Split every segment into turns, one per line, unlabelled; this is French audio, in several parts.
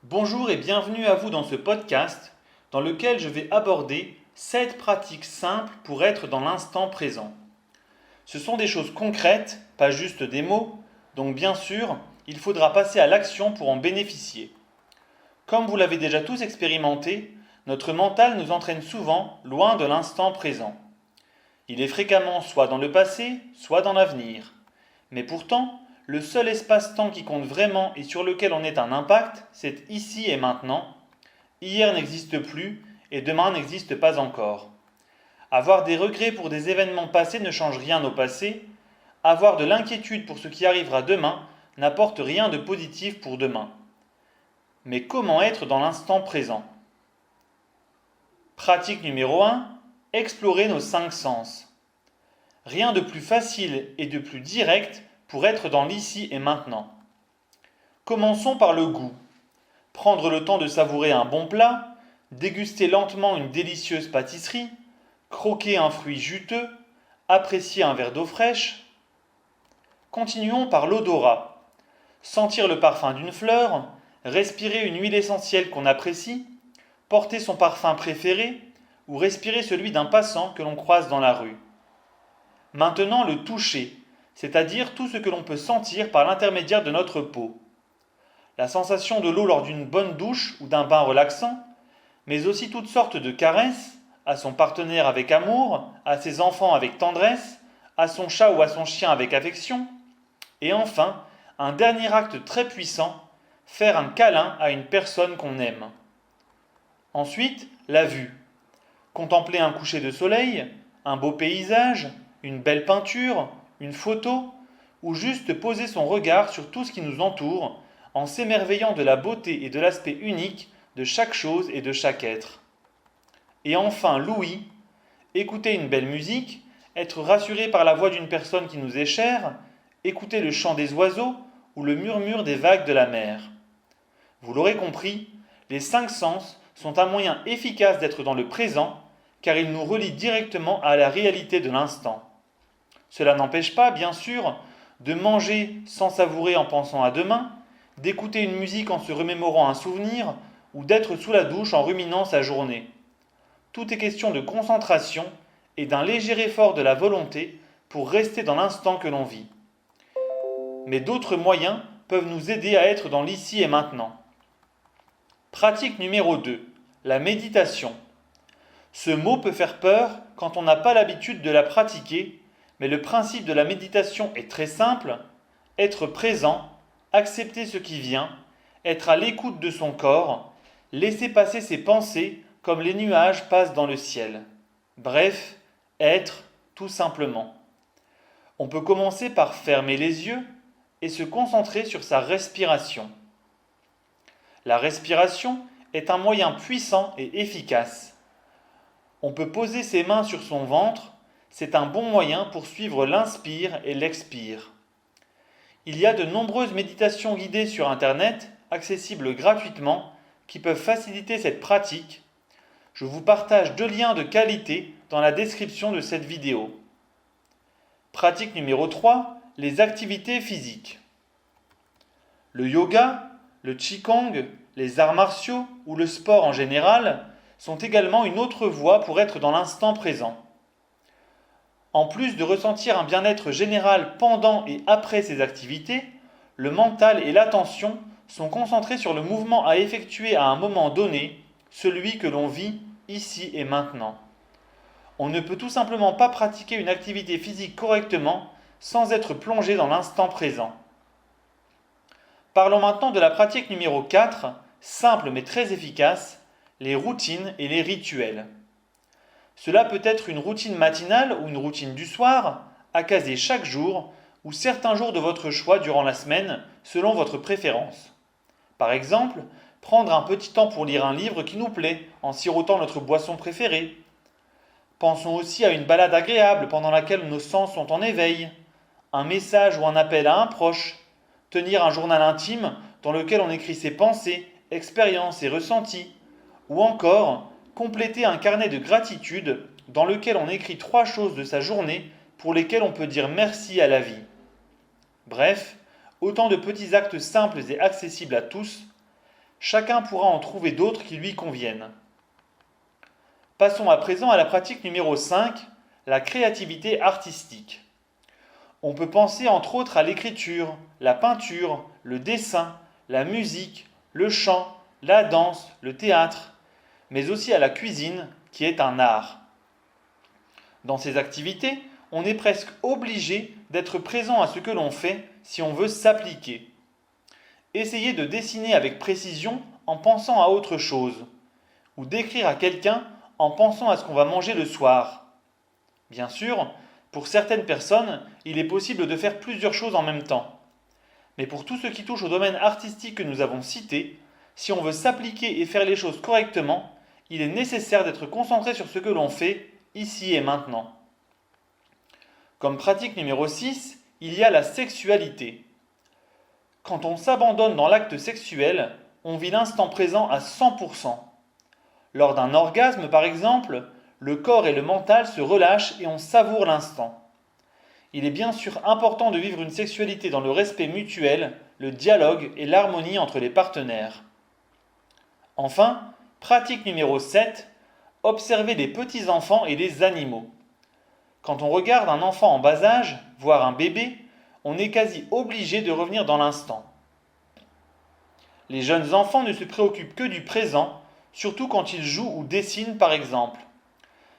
Bonjour et bienvenue à vous dans ce podcast dans lequel je vais aborder 7 pratiques simples pour être dans l'instant présent. Ce sont des choses concrètes, pas juste des mots, donc bien sûr, il faudra passer à l'action pour en bénéficier. Comme vous l'avez déjà tous expérimenté, notre mental nous entraîne souvent loin de l'instant présent. Il est fréquemment soit dans le passé, soit dans l'avenir. Mais pourtant, le seul espace-temps qui compte vraiment et sur lequel on ait un impact, c'est ici et maintenant. Hier n'existe plus et demain n'existe pas encore. Avoir des regrets pour des événements passés ne change rien au passé. Avoir de l'inquiétude pour ce qui arrivera demain n'apporte rien de positif pour demain. Mais comment être dans l'instant présent? Pratique numéro 1. Explorer nos 5 sens. Rien de plus facile et de plus direct pour être dans l'ici et maintenant. Commençons par le goût. Prendre le temps de savourer un bon plat, déguster lentement une délicieuse pâtisserie, croquer un fruit juteux, apprécier un verre d'eau fraîche. Continuons par l'odorat. Sentir le parfum d'une fleur, respirer une huile essentielle qu'on apprécie, porter son parfum préféré ou respirer celui d'un passant que l'on croise dans la rue. Maintenant le toucher, c'est-à-dire tout ce que l'on peut sentir par l'intermédiaire de notre peau. La sensation de l'eau lors d'une bonne douche ou d'un bain relaxant, mais aussi toutes sortes de caresses, à son partenaire avec amour, à ses enfants avec tendresse, à son chat ou à son chien avec affection, et enfin, un dernier acte très puissant, faire un câlin à une personne qu'on aime. Ensuite, la vue. Contempler un coucher de soleil, un beau paysage, une belle peinture, une photo, ou juste poser son regard sur tout ce qui nous entoure, en s'émerveillant de la beauté et de l'aspect unique de chaque chose et de chaque être. Et enfin, l'ouïe, écouter une belle musique, être rassuré par la voix d'une personne qui nous est chère, écouter le chant des oiseaux ou le murmure des vagues de la mer. Vous l'aurez compris, les 5 sens sont un moyen efficace d'être dans le présent, car ils nous relient directement à la réalité de l'instant. Cela n'empêche pas, bien sûr, de manger sans savourer en pensant à demain, d'écouter une musique en se remémorant un souvenir, ou d'être sous la douche en ruminant sa journée. Tout est question de concentration et d'un léger effort de la volonté pour rester dans l'instant que l'on vit. Mais d'autres moyens peuvent nous aider à être dans l'ici et maintenant. Pratique numéro 2. La méditation. Ce mot peut faire peur quand on n'a pas l'habitude de la pratiquer, mais le principe de la méditation est très simple: être présent, accepter ce qui vient, être à l'écoute de son corps, laisser passer ses pensées comme les nuages passent dans le ciel. Bref, être tout simplement. On peut commencer par fermer les yeux et se concentrer sur sa respiration. La respiration est un moyen puissant et efficace. On peut poser ses mains sur son ventre, c'est un bon moyen pour suivre l'inspire et l'expire. Il y a de nombreuses méditations guidées sur Internet, accessibles gratuitement, qui peuvent faciliter cette pratique. Je vous partage 2 liens de qualité dans la description de cette vidéo. Pratique numéro 3, les activités physiques. Le yoga, le qigong, les arts martiaux ou le sport en général sont également une autre voie pour être dans l'instant présent. En plus de ressentir un bien-être général pendant et après ces activités, le mental et l'attention sont concentrés sur le mouvement à effectuer à un moment donné, celui que l'on vit ici et maintenant. On ne peut tout simplement pas pratiquer une activité physique correctement sans être plongé dans l'instant présent. Parlons maintenant de la pratique numéro 4, simple mais très efficace, les routines et les rituels. Cela peut être une routine matinale ou une routine du soir, à caser chaque jour, ou certains jours de votre choix durant la semaine, selon votre préférence. Par exemple, prendre un petit temps pour lire un livre qui nous plaît, en sirotant notre boisson préférée. Pensons aussi à une balade agréable pendant laquelle nos sens sont en éveil, un message ou un appel à un proche, tenir un journal intime dans lequel on écrit ses pensées, expériences et ressentis, ou encore compléter un carnet de gratitude dans lequel on écrit 3 choses de sa journée pour lesquelles on peut dire merci à la vie. Bref, autant de petits actes simples et accessibles à tous. Chacun pourra en trouver d'autres qui lui conviennent. Passons à présent à la pratique numéro 5, la créativité artistique. On peut penser entre autres à l'écriture, la peinture, le dessin, la musique, le chant, la danse, le théâtre, mais aussi à la cuisine, qui est un art. Dans ces activités, on est presque obligé d'être présent à ce que l'on fait si on veut s'appliquer. Essayez de dessiner avec précision en pensant à autre chose, ou d'écrire à quelqu'un en pensant à ce qu'on va manger le soir. Bien sûr, pour certaines personnes, il est possible de faire plusieurs choses en même temps. Mais pour tout ce qui touche au domaine artistique que nous avons cité, si on veut s'appliquer et faire les choses correctement, il est nécessaire d'être concentré sur ce que l'on fait ici et maintenant. Comme pratique numéro 6, il y a la sexualité. Quand on s'abandonne dans l'acte sexuel, on vit l'instant présent à 100%. Lors d'un orgasme, par exemple, le corps et le mental se relâchent et on savoure l'instant. Il est bien sûr important de vivre une sexualité dans le respect mutuel, le dialogue et l'harmonie entre les partenaires. Enfin, pratique numéro 7, observer les petits-enfants et les animaux. Quand on regarde un enfant en bas âge, voire un bébé, on est quasi obligé de revenir dans l'instant. Les jeunes enfants ne se préoccupent que du présent, surtout quand ils jouent ou dessinent par exemple.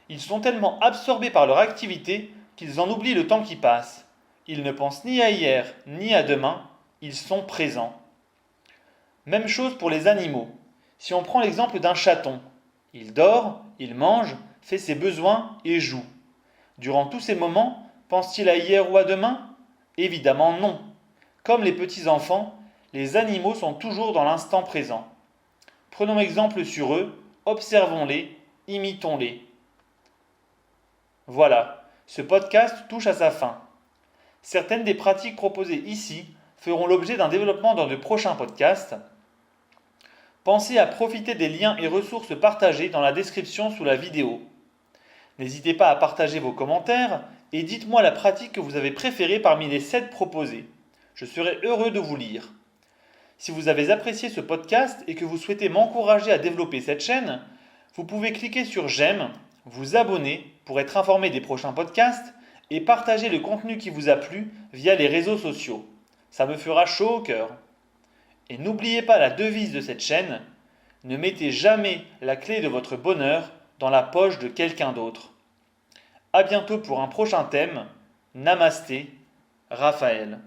Ils sont tellement absorbés par leur activité qu'ils en oublient le temps qui passe. Ils ne pensent ni à hier ni à demain, ils sont présents. Même chose pour les animaux. Si on prend l'exemple d'un chaton, il dort, il mange, fait ses besoins et joue. Durant tous ces moments, pense-t-il à hier ou à demain? Évidemment non. Comme les petits-enfants, les animaux sont toujours dans l'instant présent. Prenons exemple sur eux, observons-les, imitons-les. Voilà, ce podcast touche à sa fin. Certaines des pratiques proposées ici feront l'objet d'un développement dans de prochains podcasts. Pensez à profiter des liens et ressources partagés dans la description sous la vidéo. N'hésitez pas à partager vos commentaires et dites-moi la pratique que vous avez préférée parmi les 7 proposées. Je serai heureux de vous lire. Si vous avez apprécié ce podcast et que vous souhaitez m'encourager à développer cette chaîne, vous pouvez cliquer sur j'aime, vous abonner pour être informé des prochains podcasts et partager le contenu qui vous a plu via les réseaux sociaux. Ça me fera chaud au cœur. Et n'oubliez pas la devise de cette chaîne, ne mettez jamais la clé de votre bonheur dans la poche de quelqu'un d'autre. À bientôt pour un prochain thème. Namasté, Raphaël.